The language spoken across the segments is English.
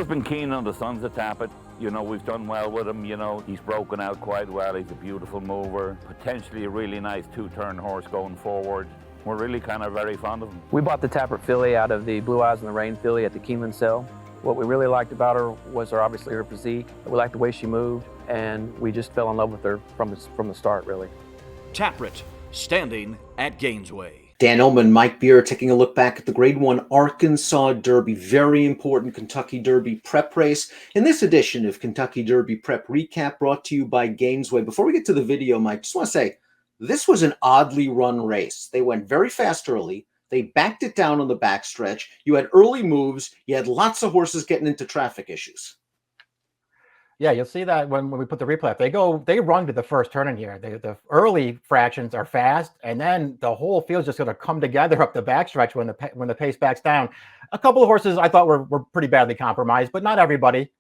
always been keen on the sons of Tappet. You know, we've done well with him. You know, he's broken out quite well. He's a beautiful mover, potentially a really nice two-turn horse going forward. We're really kind of very fond of him. We bought the Tappert filly out of the Blue Eyes in the Rain filly at the Keeneland sale. What we really liked about her was obviously her physique. We liked the way she moved, and we just fell in love with her from the start, really. Tappert, standing at Gainesway. Dan Illman, Mike Beer, taking a look back at the Grade 1 Arkansas Derby, very important Kentucky Derby prep race. In this edition of Kentucky Derby Prep Recap, brought to you by Gainesway. Before we get to the video, Mike, just want to say, this was an oddly run race. They went very fast early. They backed it down on the backstretch. You had early moves. You had lots of horses getting into traffic issues. Yeah, you'll see that when we put the replay up. They run to the first turn in here. The early fractions are fast, and then the whole field's just going to come together up the backstretch when the pace backs down. A couple of horses I thought were pretty badly compromised, but not everybody.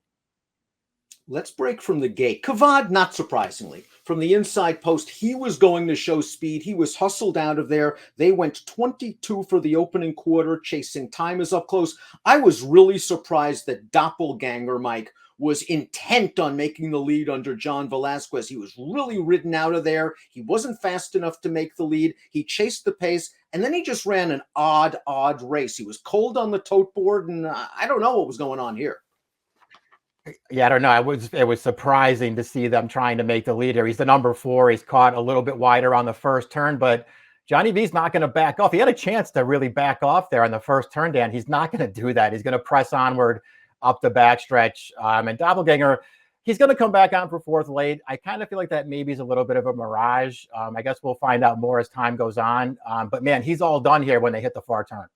Let's break from the gate. Kavad, not surprisingly, from the inside post, he was going to show speed. He was hustled out of there. They went 22 for the opening quarter. Chasing Time is up close. I was really surprised that Doppelganger, Mike, was intent on making the lead under John Velasquez. He was really ridden out of there. He wasn't fast enough to make the lead. He chased the pace, and then he just ran an odd race. He was cold on the tote board, and I don't know what was going on here. Yeah, I don't know. It was surprising to see them trying to make the lead here. He's the number 4. He's caught a little bit wider on the first turn, but Johnny V's not going to back off. He had a chance to really back off there on the first turn, Dan. He's not going to do that. He's going to press onward up the backstretch. And Doppelganger, he's going to come back on for 4th late. I kind of feel like that maybe is a little bit of a mirage. I guess we'll find out more as time goes on. But man, he's all done here when they hit the far turn.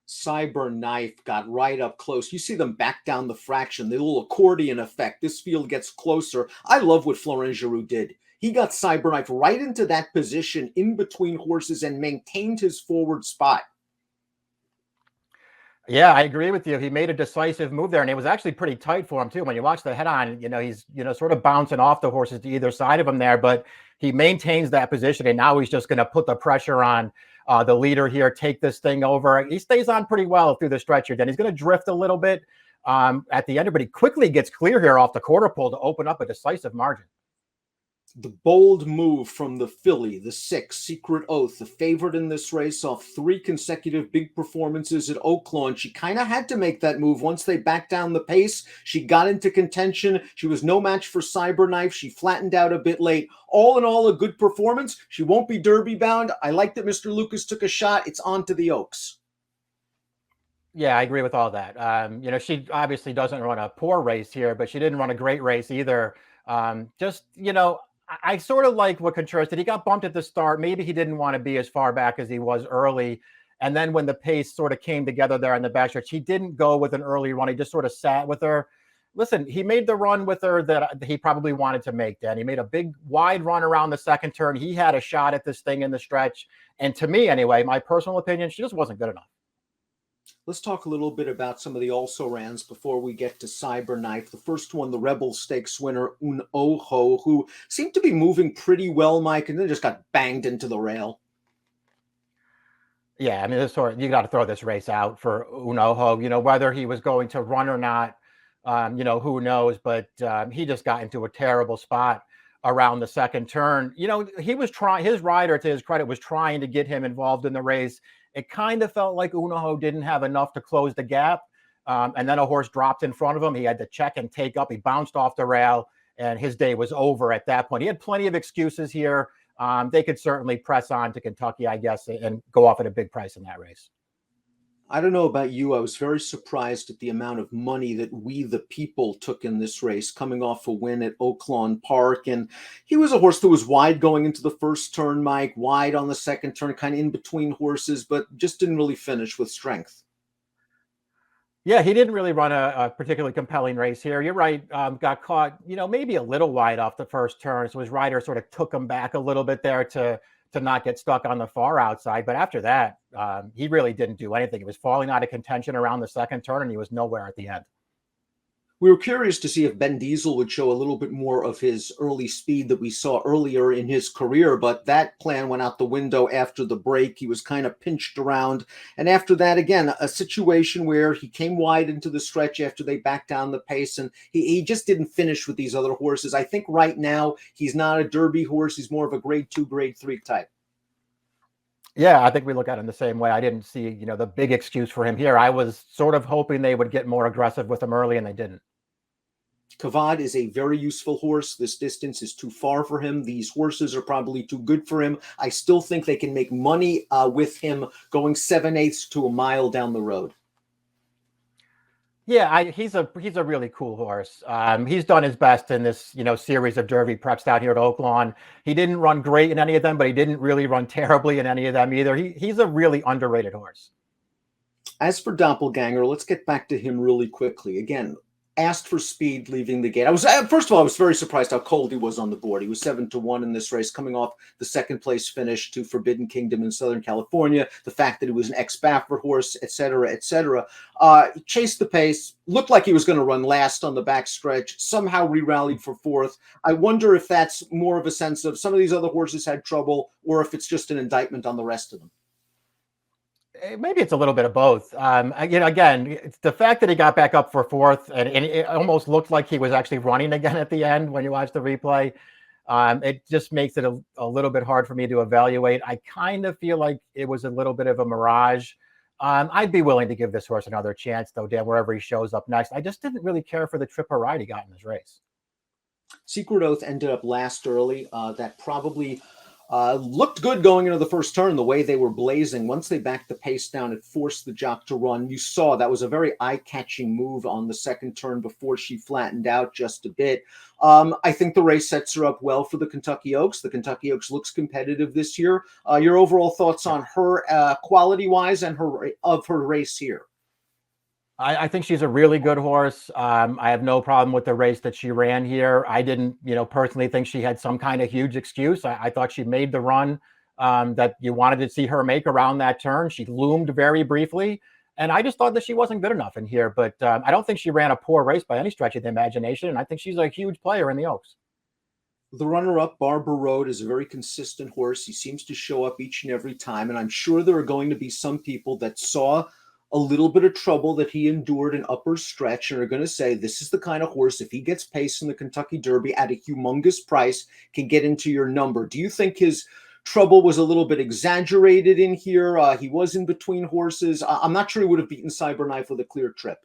Cyber Knife got right up close. You see them back down the fraction, the little accordion effect. This field gets closer. I love what Florent Giroux did. He got Cyber Knife right into that position in between horses and maintained his forward spot. Yeah, I agree with you. He made a decisive move there, and it was actually pretty tight for him too. When you watch the head on, he's sort of bouncing off the horses to either side of him there, but he maintains that position, and now he's just going to put the pressure on the leader here, take this thing over. He stays on pretty well through the stretch here. Then he's going to drift a little bit at the end, but he quickly gets clear here off the quarter pole to open up a decisive margin. The bold move from the filly, the 6, Secret Oath, the favorite in this race off 3 consecutive big performances at Oaklawn. She kind of had to make that move once they backed down the pace. She got into contention. She was no match for Cyberknife. She flattened out a bit late. All in all, a good performance. She won't be Derby bound. I like that Mr. Lucas took a shot. It's on to the Oaks. Yeah, I agree with all that. She obviously doesn't run a poor race here, but she didn't run a great race either. I sort of like what Contreras did. He got bumped at the start. Maybe he didn't want to be as far back as he was early. And then when the pace sort of came together there in the backstretch, he didn't go with an early run. He just sort of sat with her. Listen, he made the run with her that he probably wanted to make, Dan. He made a big wide run around the second turn. He had a shot at this thing in the stretch. And to me, anyway, my personal opinion, she just wasn't good enough. Let's talk a little bit about some of the also-rans before we get to Cyberknife. The first one, the Rebel Stakes winner, Un Ojo, who seemed to be moving pretty well, Mike, and then just got banged into the rail. Yeah, I mean, you got to throw this race out for Un Ojo. Whether he was going to run or not, who knows? But he just got into a terrible spot around the second turn. He was trying. His rider, to his credit, was trying to get him involved in the race. It kind of felt like Un Ojo didn't have enough to close the gap. And then a horse dropped in front of him. He had to check and take up. He bounced off the rail, and his day was over at that point. He had plenty of excuses here. They could certainly press on to Kentucky, I guess, and go off at a big price in that race. I don't know about you. I was very surprised at the amount of money that we, the people, took in this race, coming off a win at Oaklawn Park. And he was a horse that was wide going into the first turn, Mike, wide on the second turn, kind of in between horses, but just didn't really finish with strength. Yeah, he didn't really run a particularly compelling race here. You're right. Got caught, maybe a little wide off the first turn. So his rider sort of took him back a little bit there to not get stuck on the far outside. But after that, he really didn't do anything. He was falling out of contention around the second turn, and he was nowhere at the end. We were curious to see if Ben Diesel would show a little bit more of his early speed that we saw earlier in his career, but that plan went out the window after the break. He was kind of pinched around. And after that, again, a situation where he came wide into the stretch after they backed down the pace, and he just didn't finish with these other horses. I think right now he's not a Derby horse. He's more of a grade 2, grade 3 type. Yeah, I think we look at it in the same way. I didn't see, the big excuse for him here. I was sort of hoping they would get more aggressive with him early, and they didn't. Kavad is a very useful horse. This distance is too far for him. These horses are probably too good for him. I still think they can make money with him going 7/8 to a mile down the road. Yeah, he's a really cool horse. He's done his best in this, series of Derby preps down here at Oaklawn. He didn't run great in any of them, but he didn't really run terribly in any of them either. He's a really underrated horse. As for Doppelganger, let's get back to him really quickly. Again, asked for speed leaving the gate. First of all, I was very surprised how cold he was on the board. He was 7-1 in this race, coming off the second place finish to Forbidden Kingdom in Southern California. The fact that he was an ex-Baffert horse, et cetera, et cetera. Chased the pace, looked like he was going to run last on the backstretch, somehow re-rallied for fourth. I wonder if that's more of a sense of some of these other horses had trouble, or if it's just an indictment on the rest of them. Maybe it's a little bit of both. Again, it's the fact that he got back up for fourth, and it almost looked like he was actually running again at the end when you watch the replay. It just makes it a little bit hard for me to evaluate. I kind of feel like it was a little bit of a mirage. I'd be willing to give this horse another chance, though, Dan, wherever he shows up next. I just didn't really care for the trip or ride he got in this race. Secret Oath ended up last early. That probably looked good going into the first turn, the way they were blazing. Once they backed the pace down, it forced the jock to run. You saw that was a very eye-catching move on the second turn before she flattened out just a bit. I think the race sets her up well for the Kentucky Oaks. The Kentucky Oaks looks competitive this year. Your overall thoughts on her quality-wise and her race here? I think she's a really good horse. I have no problem with the race that she ran here. I didn't, personally think she had some kind of huge excuse. I thought she made the run that you wanted to see her make around that turn. She loomed very briefly, and I just thought that she wasn't good enough in here. But I don't think she ran a poor race by any stretch of the imagination, and I think she's a huge player in the Oaks. The runner-up, Barber Road, is a very consistent horse. He seems to show up each and every time, and I'm sure there are going to be some people that saw a little bit of trouble that he endured an upper stretch and are going to say this is the kind of horse, if he gets pace in the Kentucky Derby at a humongous price, can get into your number. Do you think his trouble was a little bit exaggerated in here? He was in between horses. I'm not sure he would have beaten Cyberknife with a clear trip.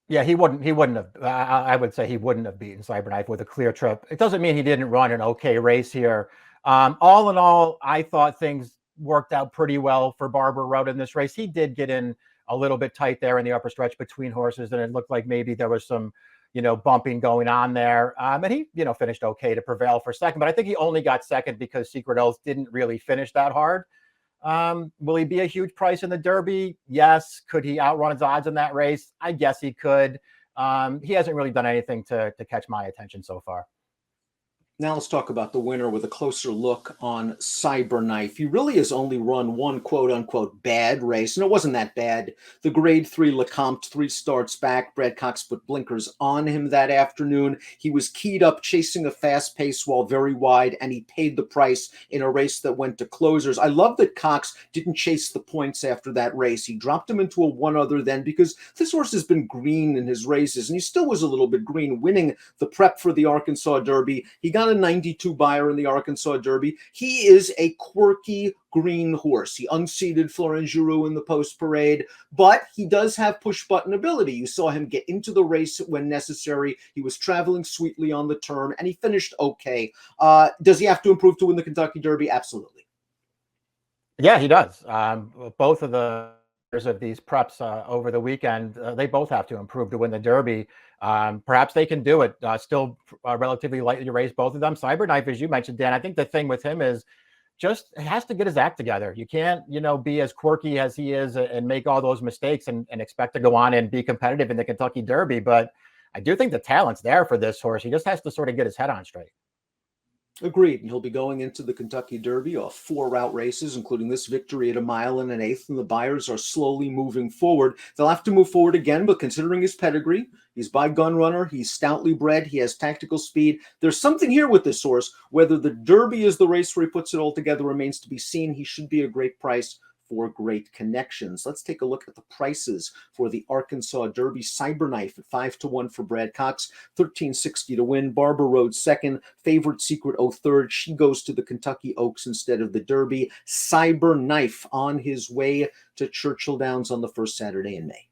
Yeah, he wouldn't have. I would say he wouldn't have beaten Cyberknife with a clear trip. It doesn't mean he didn't run an okay race here. All in all, I thought things worked out pretty well for Barber Road in this race. He did get in a little bit tight there in the upper stretch between horses, and it looked like maybe there was some, bumping going on there. And he, finished okay to prevail for second, but I think he only got second because Secret Oath didn't really finish that hard. Will he be a huge price in the Derby? Yes. Could he outrun his odds in that race? I guess he could. He hasn't really done anything to catch my attention so far. Now let's talk about the winner with a closer look on Cyberknife. He really has only run one quote-unquote bad race, and it wasn't that bad. The grade 3 Lecomte, 3 starts back. Brad Cox put blinkers on him that afternoon. He was keyed up, chasing a fast pace while very wide, and he paid the price in a race that went to closers. I love that Cox didn't chase the points after that race. He dropped him into a one other then, because this horse has been green in his races, and he still was a little bit green, winning the prep for the Arkansas Derby. He got a 92 buyer in the Arkansas Derby. He is a quirky green horse. He unseated Florent Giroux in the post parade, but he does have push button ability. You saw him get into the race when necessary. He was traveling sweetly on the turn, and he finished okay. Does he have to improve to win the Kentucky Derby? Absolutely. Yeah, he does. Both of the of these preps over the weekend, they both have to improve to win the Derby. Perhaps they can do it. Still relatively lightly raced, both of them. Cyberknife, as you mentioned, Dan, I think the thing with him is just has to get his act together. You can't, be as quirky as he is and make all those mistakes and expect to go on and be competitive in the Kentucky Derby. But I do think the talent's there for this horse. He just has to sort of get his head on straight. Agreed. And he'll be going into the Kentucky Derby off 4 route races, including this victory at 1 1/8 miles, and the buyers are slowly moving forward. They'll have to move forward again, but considering his pedigree, he's by Gun Runner, he's stoutly bred, he has tactical speed. There's something here with this horse. Whether the Derby is the race where he puts it all together remains to be seen. He should be a great price for great connections. Let's take a look at the prices for the Arkansas Derby. Cyberknife at 5-1 for Brad Cox, $13.60 to win. Barber Road second, Favorite Secret third. She goes to the Kentucky Oaks instead of the Derby. Cyberknife on his way to Churchill Downs on the first Saturday in May.